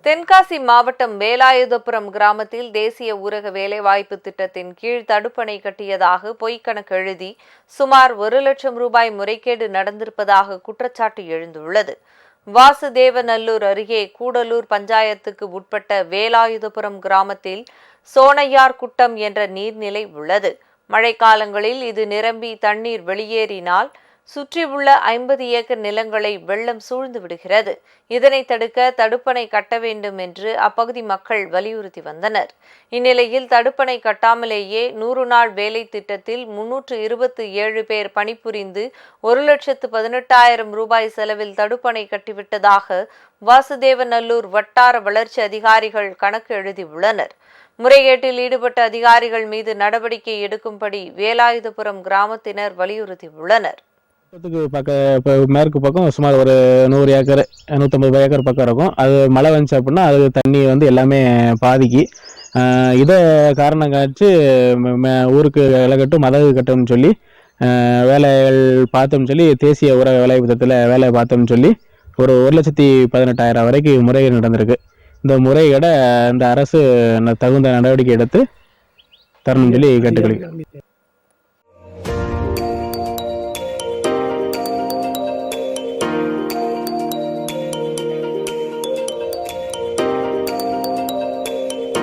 தென்காசி மாவட்டம் வேலாயுதபுரம் கிராமத்தில் தேசிய ஊரக வேலைவாய்ப்பு திட்டத்தின் கீழ் தடுப்பணை கட்டியதாக பொய்க்கணக்கு எழுதி சுமார் 1 லட்சம் ரூபாய் முறைகேடு நடந்திருப்பதாக குற்றச்சாட்டு எழுந்துள்ளது. வாசுதேவநல்லூர் அருகே கூடலூர் பஞ்சாயத்துக்கு உட்பட்ட வேலாயுதபுரம் கிராமத்தில் சோனையார் குட்டம் என்ற நீர்நிலை உள்ளது. மழைக்காலங்களில் இது நிரம்பி தண்ணீர் வெளியேறினால் சுற்றியுள்ள 50 ஏக்கர் நிலங்களை வெள்ளம் சூழ்ந்து விடுகிறது. இதனை தடுக்க தடுப்பணை கட்ட வேண்டும் என்று அப்பகுதி மக்கள் வலியுறுத்தி வந்தனர். இந்நிலையில் தடுப்பணை கட்டாமலேயே 100 நாள் வேலை திட்டத்தில் 327 பேர் பணிபுரிந்து 1,18,000 ரூபாய் செலவில் தடுப்பணை கட்டிவிட்டதாக வாசுதேவநல்லூர் வட்டார வளர்ச்சி அதிகாரிகள் கணக்கு எழுதியுள்ளனர். முறைகேட்டில் ஈடுபட்ட அதிகாரிகள் மீது நடவடிக்கை எடுக்கும்படி வேலாயுதபுரம் கிராமத்தினர் வலியுறுத்தியுள்ளனர். மேற்கு பக்கம் சுமார் ஒரு 100 ஏக்கர் 150 ஏக்கர் பக்கம் இருக்கும். அது மழை வந்துச்சு அப்படின்னா அது தண்ணி வந்து எல்லாமே பாதிக்கு. இதை காரணம் காய்ச்சி ஊருக்கு வேலை கட்டும் மதகு கட்டும்னு சொல்லி வேலைகள் பார்த்தோம்னு சொல்லி தேசிய ஊரக வேலை திட்டத்தில் வேலை பார்த்தோம்னு சொல்லி ஒரு 1,18,000 வரைக்கும் முறைகேடு நடந்திருக்கு. இந்த முறைகேடை இந்த அரசு தகுந்த நடவடிக்கை எடுத்து தரணும்னு சொல்லி கேட்டுக்கொள்கிறேன்.